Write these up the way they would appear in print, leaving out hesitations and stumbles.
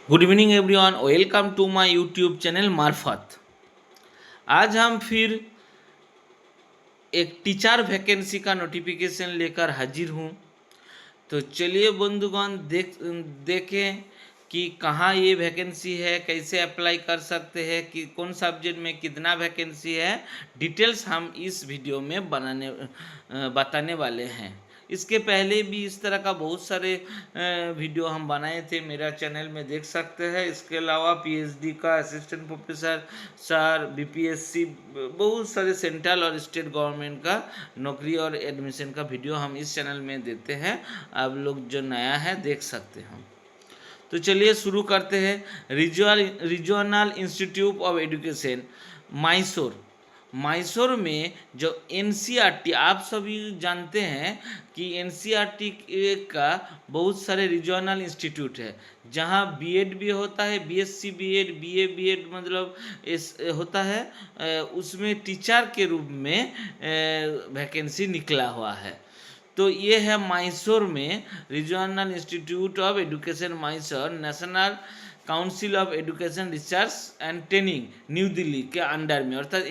Good evening everyone, welcome to my YouTube channel मार्फत। आज हम फिर एक टीचर वैकेंसी का नोटिफिकेशन लेकर हाजिर हूँ। तो चलिए बंधुगण देखें कि कहाँ ये वैकेंसी है, कैसे अप्लाई कर सकते हैं, कि कौन सब्जेक्ट में कितना वैकेंसी है। डिटेल्स हम इस वीडियो में बताने वाले हैं। इसके पहले भी इस तरह का बहुत सारे वीडियो हम बनाए थे, मेरा चैनल में देख सकते हैं। इसके अलावा पीएचडी का, असिस्टेंट प्रोफेसर सर, बीपीएससी, बहुत सारे सेंट्रल और स्टेट गवर्नमेंट का नौकरी और एडमिशन का वीडियो हम इस चैनल में देते हैं। आप लोग जो नया है देख सकते हैं। तो चलिए शुरू करते हैं। Regional institute of education Mysore. Mysore में जो एनसीईआरटी, आप सभी जानते हैं कि एनसीईआरटी का बहुत सारे रीजनल इंस्टीट्यूट है, जहां बीएड भी होता है, बीएससी बीएड, बीए बीएड, मतलब इस होता है। उसमें टीचर के रूप में वैकेंसी निकला हुआ है। तो ये है मैसूर में regional institute of education Mysore, national council of education research and training new Delhi के अंडर में, अर्थात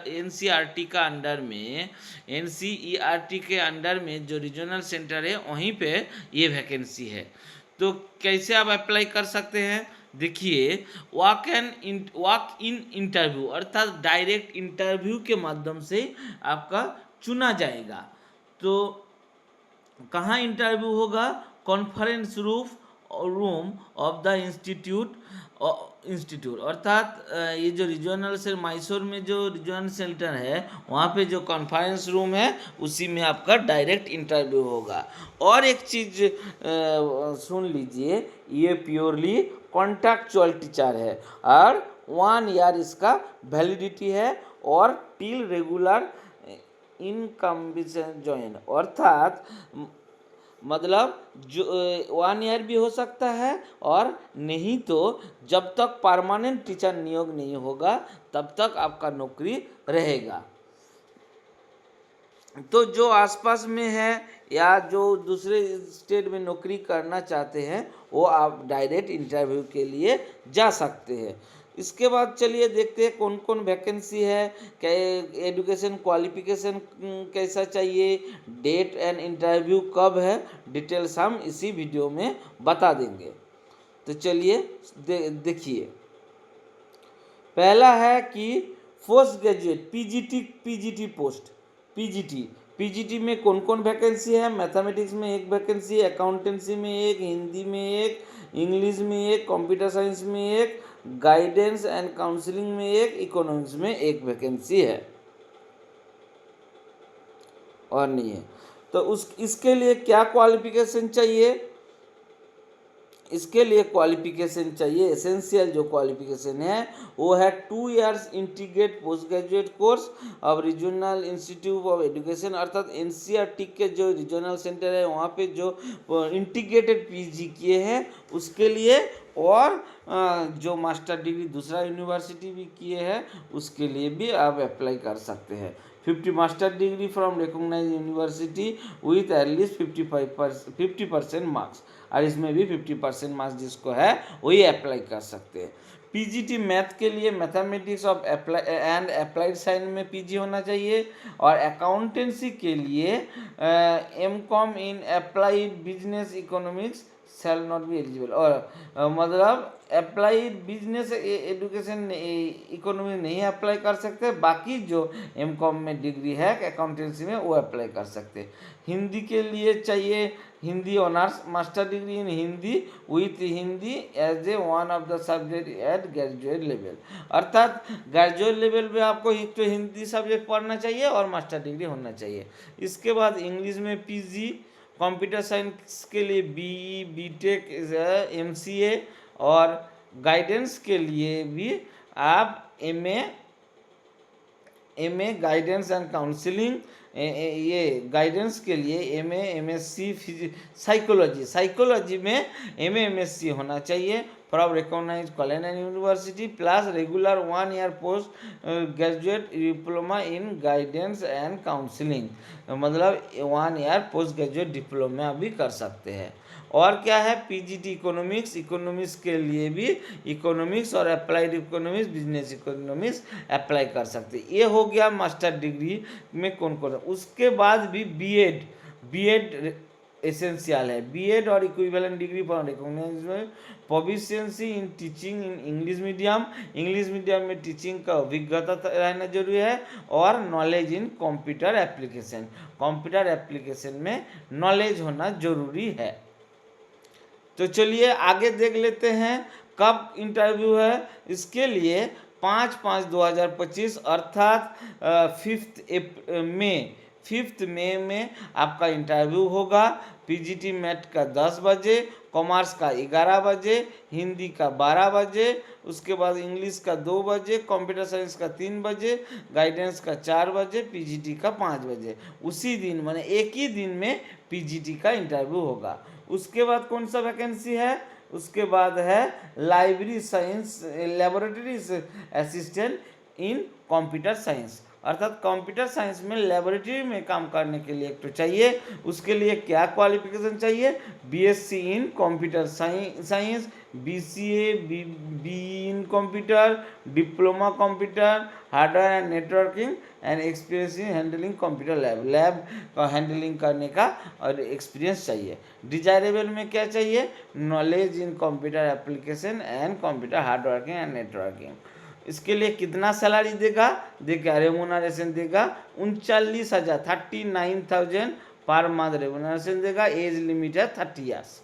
एनसीईआरटी का अंडर में, एनसीईआरटी के अंडर में जो रीजनल सेंटर है वहीं पे ये वैकेंसी है। तो कैसे आप अप्लाई कर सकते हैं? देखिए, वॉक इन इंटरव्यू, अर्थात डायरेक्ट इंटरव्यू के माध्यम से आपका चुना जाएगा। तो कहाँ इंटरव्यू होगा? Conference room of the institute, अर्थात ये जो रीजनल से मैसूर में जो रीजनल सेंटर है वहाँ पे जो कॉन्फ्रेंस रूम है उसी में आपका डायरेक्ट इंटरव्यू होगा। और एक चीज़ सुन लीजिए, ये प्योरली कॉन्ट्रैक्चुअल टीचर है और 1 ईयर इसका वैलिडिटी है और टिल रेगुलर इनकम्बिशन ज्वाइन, अर्थात मतलब जो 1 ईयर भी हो सकता है और नहीं तो जब तक परमानेंट टीचर नियोग नहीं होगा तब तक आपका नौकरी रहेगा। तो जो आसपास में है या जो दूसरे स्टेट में नौकरी करना चाहते हैं वो आप डायरेक्ट इंटरव्यू के लिए जा सकते हैं। इसके बाद चलिए देखते हैं कौन कौन वैकेंसी है, क्या एजुकेशन क्वालिफिकेशन कैसा चाहिए, डेट एंड इंटरव्यू कब है, डिटेल्स हम इसी वीडियो में बता देंगे। तो चलिए देखिए, पहला है कि post graduate PGT post. PGT में कौन कौन वैकेंसी है? मैथमेटिक्स में एक वैकेंसी, अकाउंटेंसी में एक, हिंदी में एक, इंग्लिश में एक, कंप्यूटर साइंस में एक, गाइडेंस एंड काउंसलिंग में एक, इकोनॉमिक्स में एक वैकेंसी है और नहीं है। तो इसके लिए क्या क्वालिफिकेशन चाहिए? इसके लिए क्वालिफिकेशन चाहिए, एसेंशियल जो क्वालिफिकेशन है वो है 2 years integrate post graduate course of regional institute of education, अर्थात एनसीईआरटी के जो रीजनल सेंटर है वहाँ पे जो इंटीग्रेटेड पीजी किए हैं उसके लिए, और जो मास्टर डिग्री दूसरा यूनिवर्सिटी भी किए हैं उसके लिए भी आप अप्लाई कर सकते हैं। 50 master degree from recognise university with at least 50% marks, और इसमें भी 50% मार्क्स जिसको है वही अप्लाई कर सकते हैं। पीजीटी मैथ के लिए mathematics of and applied science में पीजी होना चाहिए, और अकाउंटेंसी के लिए MCom in applied business economics shall not be eligible, और मतलब अप्लाइड बिजनेस एजुकेशन इकोनॉमी नहीं अप्लाई कर सकते, बाकी जो एमकॉम में डिग्री है अकाउंटेंसी में वो अप्लाई कर सकते हैं। हिंदी के लिए चाहिए Hindi honours master degree in Hindi with Hindi as a one of the subject at graduate level, अर्थात ग्रेजुएट लेवल पे आपको तो हिंदी सब्जेक्ट पढ़ना चाहिए और मास्टर डिग्री होना चाहिए। इसके बाद इंग्लिश में पीजी, कंप्यूटर साइंस के लिए बीई, बीटेक, एमसीए, और गाइडेंस के लिए भी आप एमए गाइडेंस एंड काउंसलिंग, ये गाइडेंस के लिए एमए एमएससी साइकोलॉजी में एमए एमएससी होना चाहिए। from recognized college and university plus regular 1 year post graduate diploma in guidance and counseling, मतलब 1 year पोस्ट ग्रेजुएट डिप्लोमा भी कर सकते हैं। और क्या है, पीजीटी इकोनॉमिक्स, इकोनॉमिक्स के लिए भी इकोनॉमिक्स और applied economics, business economics apply कर सकते हैं। ये हो गया मास्टर डिग्री में कौन कौन। उसके बाद भी बीएड एसेंशियल है। बीएड और equivalent degree for recognised proficiency in teaching in English medium में टीचिंग का अभिज्ञता रहना जरूरी है, और नॉलेज इन कंप्यूटर एप्लीकेशन में नॉलेज होना जरूरी है। तो चलिए आगे देख लेते हैं कब इंटरव्यू है। इसके लिए 5/5/2025 अर्थात 5 मई में आपका इंटरव्यू होगा। पीजीटी मैथ का 10 बजे, कॉमर्स का 11 बजे, हिंदी का 12 बजे, उसके बाद इंग्लिश का 2 बजे, कंप्यूटर साइंस का 3 बजे, गाइडेंस का 4 बजे, पीजीटी का 5 बजे। उसी दिन माने एक ही दिन में पीजीटी का इंटरव्यू होगा। उसके बाद कौन सा वैकेंसी है, उसके बाद है library science laboratory assistant in computer science, अर्थात कंप्यूटर साइंस में लेबोरेटरी में काम करने के लिए एक तो चाहिए। उसके लिए क्या क्वालिफिकेशन चाहिए, BSc in computer science, BCA be in computer, diploma computer hardware and networking and experience in handling computer lab का हैंडलिंग करने का और एक्सपीरियंस चाहिए। डिजायरेबल में क्या चाहिए, knowledge in computer application and computer hardworking and networking. इसके लिए कितना सैलरी देगा, देखिए रेमुनरेशन देगा 39,000 39,000 पर मंथ रेमुनरेशन देगा। एज लिमिट है 30 ईयर्स,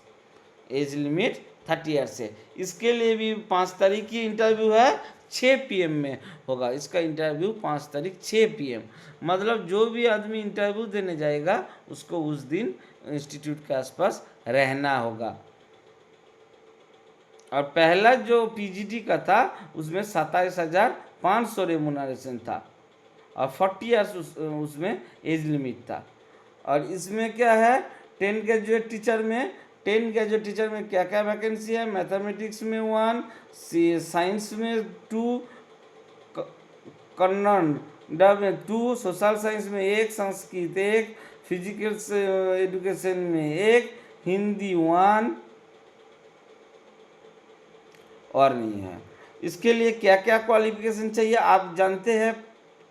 एज लिमिट 30 ईयर्स है। इसके लिए भी 5 तारीख की इंटरव्यू है, 6 PM में होगा। इसका इंटरव्यू 5 तारीख 6 PM, मतलब जो भी आदमी इंटरव्यू देने जाएगा उसको उस दिन इंस्टीट्यूट के आसपास रहना होगा। और पहला जो पीजीटी का था उसमें 27,500 रेमुनरेशन था और 40 ईयर्स उसमें एज लिमिट था। और इसमें क्या है, 10 ग्रेजुएट टीचर में क्या क्या वैकेंसी है, मैथमेटिक्स में 1, साइंस में 2, कन्नड़ में 2, सोशल साइंस में 1, संस्कृत 1, फिजिकल एजुकेशन में 1, हिंदी 1 और नहीं है। इसके लिए क्या क्या क्वालिफिकेशन चाहिए आप जानते हैं,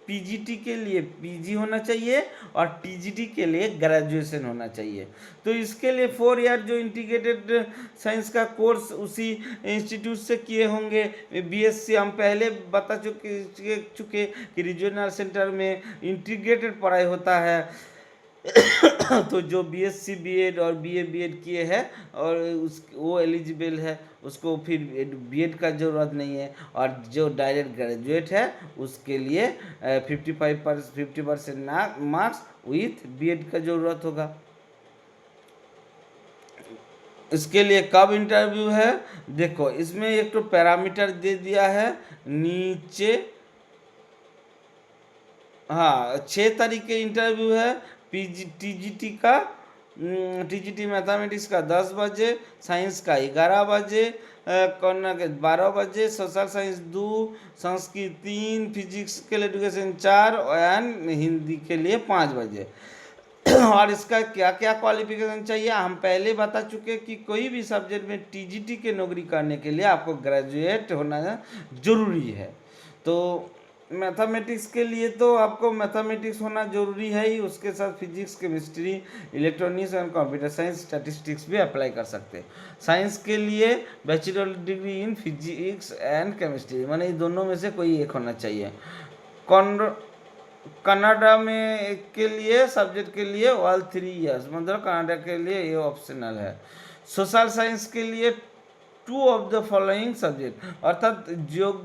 पीजीटी के लिए पीजी होना चाहिए और टीजीटी के लिए ग्रेजुएशन होना चाहिए। तो इसके लिए 4 ईयर जो इंटीग्रेटेड साइंस का कोर्स उसी इंस्टीट्यूट से किए होंगे। बीएससी हम पहले बता चुके कि रीजनल सेंटर में इंटीग्रेटेड पढ़ाई होता है। तो जो बीएससी बीएड और बीए बीएड किए हैं और वो एलिजिबल है, उसको फिर बीएड का ज़रूरत नहीं है। और जो डायरेक्ट ग्रेजुएट है उसके लिए 50% मार्क्स विथ बीएड का ज़रूरत होगा। इसके लिए कब इंटरव्यू है, देखो इसमें एक तो पैरामीटर दे दिया है नीचे। हाँ 6 तारीख के इंटरव्यू है। टीजीटी मैथमेटिक्स का 10 बजे, साइंस का 11 बजे, कन्नड़ के 12 बजे, social science 2, Sanskrit 3, physical education 4 and Hindi के लिए 5 बजे। और इसका क्या क्या क्वालिफिकेशन चाहिए हम पहले बता चुके कि कोई भी सब्जेक्ट में टीजीटी के नौकरी करने के लिए आपको ग्रेजुएट होना जरूरी है। तो मैथमेटिक्स के लिए तो आपको मैथमेटिक्स होना जरूरी है ही, उसके साथ physics, chemistry, electronics and computer science, statistics भी अप्लाई कर सकते हैं। साइंस के लिए bachelor degree in physics and chemistry, माने ये दोनों में से कोई एक होना चाहिए। कनाडा में के लिए सब्जेक्ट के लिए ऑल 3 ईयर्स, मतलब कनाडा के लिए ये ऑप्शनल है। सोशल साइंस के लिए 2 ऑफ द फॉलोइंग सब्जेक्ट, अर्थात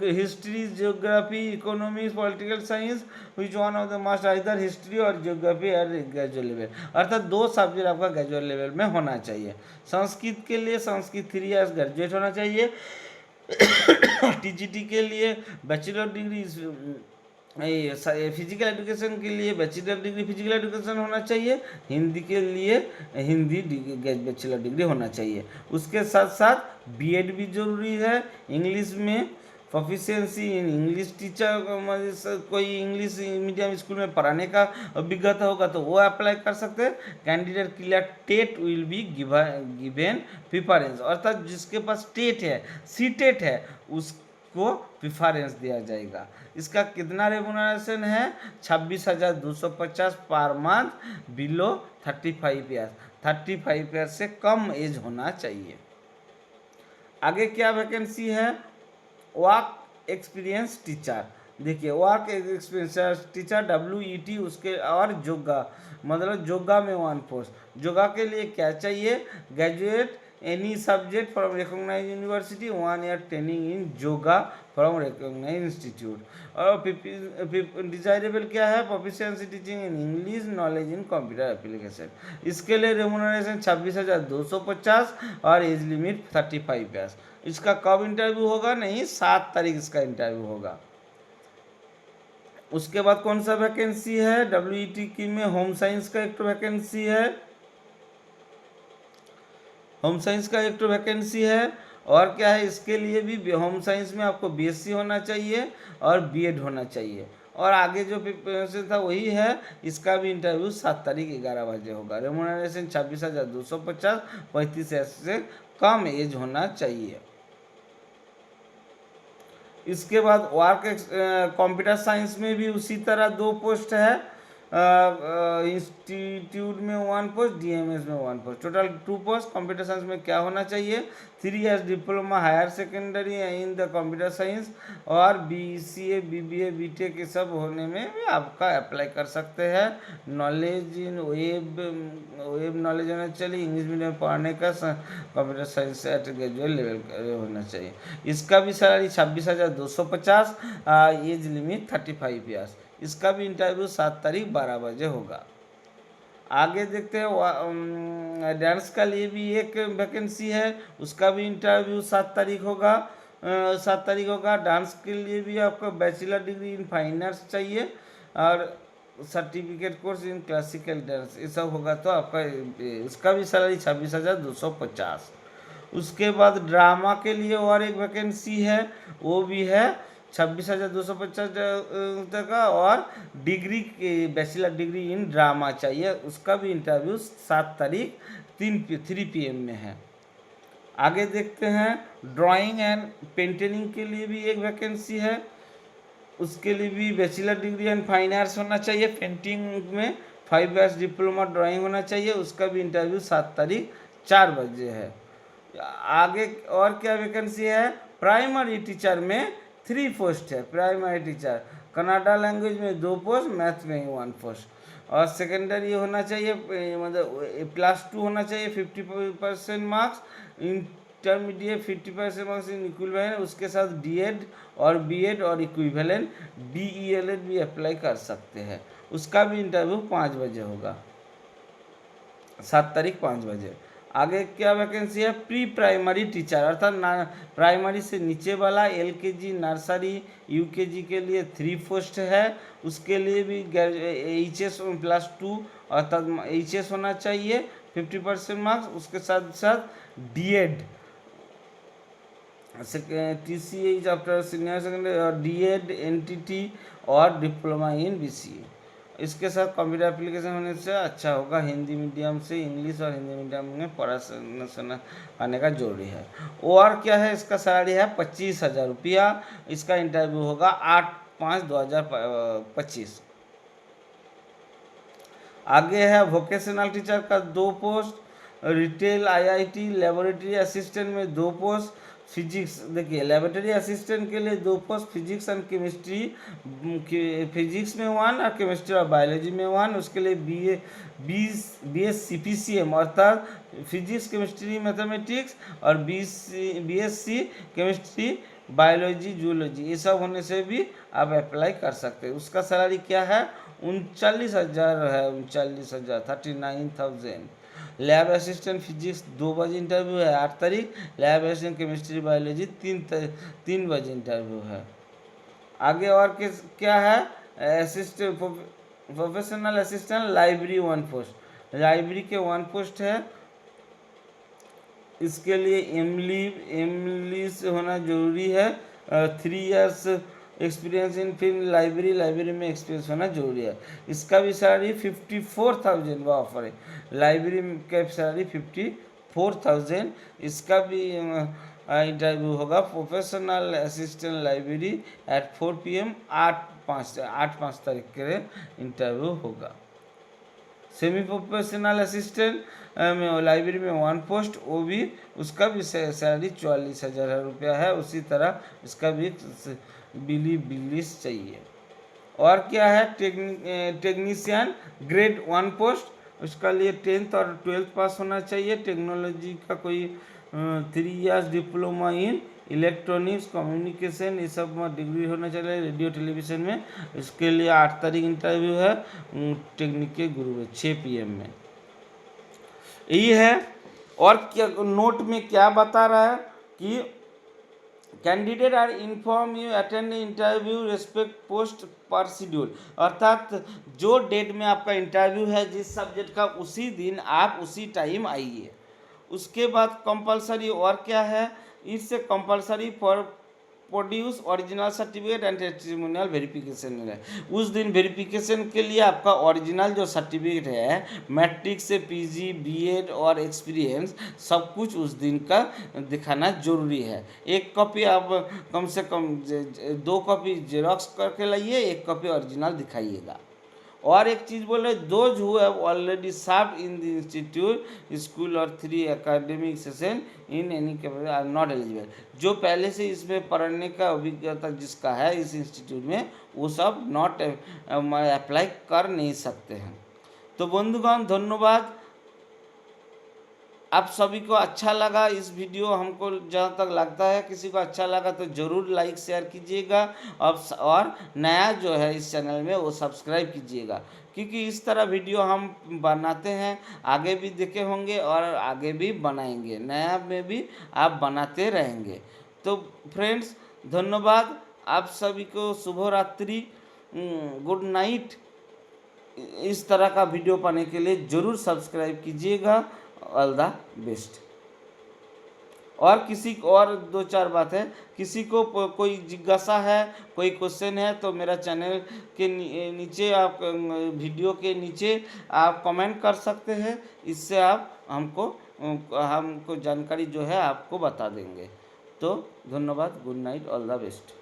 history, geography, economics, political science, which one of the must either history और जियोग्राफी एट ग्रेजुएट लेवल, अर्थात 2 सब्जेक्ट आपका ग्रेजुएट लेवल में होना चाहिए। संस्कृत के लिए संस्कृत 3 ईयर्स ग्रेजुएट होना चाहिए। टीजीटी के लिए बैचलर डिग्री फिजिकल एजुकेशन के लिए बैचलर डिग्री फिजिकल एजुकेशन होना चाहिए, हिंदी के लिए हिंदी बैचलर डिग्री होना चाहिए। उसके साथ साथ बीएड भी जरूरी है। इंग्लिश में प्रोफिशिएंसी इन इंग्लिश टीचर, कोई इंग्लिश मीडियम स्कूल में पढ़ाने का अभिज्ञता होगा तो वो अप्लाई कर सकते हैं। Candidate clear TET will be given preference, अर्थात जिसके पास टेट है, सी टेट है, उसको प्रिफरेंस दिया जाएगा। इसका कितना रेमुनरेशन है? 26,250 per month below 35 years, 35 years से कम एज होना चाहिए। आगे क्या वैकेंसी है? Work experience teacher. देखिए वर्क एक्सपीरियंस टीचर WET, उसके और जोगा, मतलब जोगा में 1 पोस्ट। जोगा के लिए क्या चाहिए? Graduate any subject from recognise university, 1 year training in yoga from recognise institute. और डिजायरेबल क्या है? Proficiency teaching in English, knowledge in computer application. इसके लिए रेमुनरेशन 26,250 और एज लिमिट 35 ईयर्स। इसका कब इंटरव्यू होगा? नहीं, 7 तारीख इसका इंटरव्यू होगा। उसके बाद कौन सा वैकेंसी है? WET की में होम साइंस का एक वैकेंसी है, होम साइंस का एक वैकेंसी है। और क्या है? इसके लिए भी होम साइंस में आपको BSc होना चाहिए और बीएड होना चाहिए। और आगे जो प्रिपरेशन था वही है। इसका भी इंटरव्यू 7 तारीख 11 बजे होगा। रेमुनरेशन 26,250, 35 से कम एज होना चाहिए। इसके बाद वर्क कंप्यूटर साइंस में भी उसी तरह 2 पोस्ट है। इंस्टीट्यूट में 1 पोस्ट, DMS में 1 post, total 2 post. Computer science में क्या होना चाहिए? 3 years diploma higher secondary in the computer science, और BCA BBA BTech ये सब होने में भी आपका अप्लाई कर सकते हैं। नॉलेज इन वेब नॉलेज होना चाहिए। इंग्लिश मीडियम पढ़ने का computer science at graduate level होना चाहिए। इसका भी सैलरी 26,250, एज लिमिट 35 ईयर्स। इसका भी इंटरव्यू 7 तारीख 12 बजे होगा। आगे देखते हैं डांस का लिए भी एक वैकेंसी है, उसका भी इंटरव्यू 7 तारीख होगा। 7 तारीख होगा। डांस के लिए भी आपको bachelor degree in fine arts चाहिए और certificate course in classical dance, ये सब होगा तो आपका इसका भी सैलरी 26,250। उसके बाद ड्रामा के लिए और एक वैकेंसी है, वो भी है 26,250 का, और डिग्री के बैचलर डिग्री इन ड्रामा चाहिए। उसका भी इंटरव्यू 7 तारीख 3 PM में है। आगे देखते हैं ड्राइंग एंड पेंटिंग के लिए भी एक वैकेंसी है। उसके लिए भी bachelor degree and fine arts होना चाहिए। पेंटिंग में 5 इयर्स डिप्लोमा ड्राइंग होना चाहिए। उसका भी इंटरव्यू 7 तारीख 4 बजे है। आगे और क्या वैकेंसी है? प्राइमरी टीचर में 3 पोस्ट है। प्राइमरी टीचर कन्नड़ा लैंग्वेज में 2 पोस्ट, मैथ में 1 पोस्ट, और सेकेंडरी होना चाहिए, मतलब +2 होना चाहिए, 50% marks, intermediate 50% marks in equivalent. उसके साथ DED और BEd और इक्विवेलेंट DELED भी अप्लाई कर सकते हैं। उसका भी इंटरव्यू 5 बजे होगा, 7 तारीख 5 बजे। आगे क्या वैकेंसी है? प्री प्राइमरी टीचर, अर्थात प्राइमरी से नीचे वाला LKG नर्सरी UKG के लिए 3 पोस्ट है। उसके लिए भी HS +2 अर्थात HS होना चाहिए, 50% मार्क्स। उसके साथ साथ DED TCH after senior secondary और DED NTT और डिप्लोमा इन BCA। इसके साथ कंप्यूटर एप्लीकेशन होने से अच्छा होगा। हिंदी मीडियम से इंग्लिश और हिंदी मीडियम में पढ़ाना आने का जरूरी है। और क्या है? इसका सैलरी है 25,000 रुपया। इसका इंटरव्यू होगा 8/5/2025। आगे है वोकेशनल टीचर का 2 post, retail IIT laboratory assistant में 2 पोस्ट, फिजिक्स, देखिए लेबोरेटरी असिस्टेंट के लिए 2 post, physics and chemistry, physics में 1 और केमिस्ट्री और बायोलॉजी में 1। उसके लिए BSc PCM अर्थात फिजिक्स केमिस्ट्री मैथमेटिक्स और BSc केमिस्ट्री बायोलॉजी जूलॉजी, ये सब होने से भी आप अप्लाई कर सकते हैं। उसका सैलरी क्या है? 39,000 है, 39,000, 39,000। लैब असिस्टेंट फिजिक्स 2 बजे इंटरव्यू है 8 तारीख। लैब असिस्टेंट केमिस्ट्री बायोलॉजी 3 बजे इंटरव्यू है। आगे और क्या है? Assistant professional assistant library 1 post, library के 1 पोस्ट है। इसके लिए इंग्लिश होना जरूरी है। 3 years experience in film library में एक्सपीरियंस होना जरूरी है। इसका भी सैलरी 54,000 का ऑफर है। लाइब्रेरी का सैलरी 54,000। इसका भी इंटरव्यू होगा professional assistant library at 4 PM 8 तारीख के इंटरव्यू होगा। सेमी प्रोफेशनल असिस्टेंट में लाइब्रेरी में 1 पोस्ट, वो भी उसका भी सैलरी 44,000 रुपया है। उसी तरह इसका भी बिलीस चाहिए। और क्या है, टेक्नीशियन ग्रेड 1 पोस्ट, उसका लिए 10th और 12th पास होना चाहिए। टेक्नोलॉजी का कोई 3 years diploma in electronics communication ये सब में डिग्री होना चाहिए। रेडियो टेलीविज़न में इसके लिए 8 तारीख इंटरव्यू है। टेक्निक के गुरु है 6 PM में। यही है। और क्या नोट में क्या बता रहा है कि candidate are inform you attend interview respect post पर शेड्यूल, अर्थात जो डेट में आपका इंटरव्यू है जिस सब्जेक्ट का, उसी दिन आप उसी टाइम आइए। उसके बाद कंपलसरी और क्या है, इससे compulsory for produce original certificate and testimonial verification है। उस दिन वेरिफिकेशन के लिए आपका ओरिजिनल जो सर्टिफिकेट है, मैट्रिक से PG BEd और एक्सपीरियंस सब कुछ उस दिन का दिखाना जरूरी है। एक कॉपी आप कम से कम 2 कॉपी जेरोक्स करके लाइए, 1 कॉपी ओरिजिनल दिखाइएगा। और एक चीज़ बोले, those who have already serve in the institute school और 3 academic session in any category are not eligible. जो पहले से इसमें पढ़ने का अभिज्ञता जिसका है इस इंस्टीट्यूट में, वो सब नॉट अप्लाई कर नहीं सकते हैं। तो बंधुगण धन्यवाद। आप सभी को अच्छा लगा इस वीडियो, हमको जहाँ तक लगता है किसी को अच्छा लगा तो ज़रूर लाइक शेयर कीजिएगा। और नया जो है इस चैनल में वो सब्सक्राइब कीजिएगा, क्योंकि इस तरह वीडियो हम बनाते हैं, आगे भी देखे होंगे और आगे भी बनाएंगे, नया में भी आप बनाते रहेंगे। तो फ्रेंड्स धन्यवाद, आप सभी को शुभ रात्रि, गुड नाइट। इस तरह का वीडियो पाने के लिए ज़रूर सब्सक्राइब कीजिएगा। All the best. और किसी को और 2-4 बात है, किसी को कोई जिज्ञासा है, कोई क्वेश्चन है, तो मेरा चैनल के नीचे आप वीडियो के नीचे आप कमेंट कर सकते हैं। इससे आप हमको जानकारी जो है आपको बता देंगे। तो धन्यवाद, good night, all the best.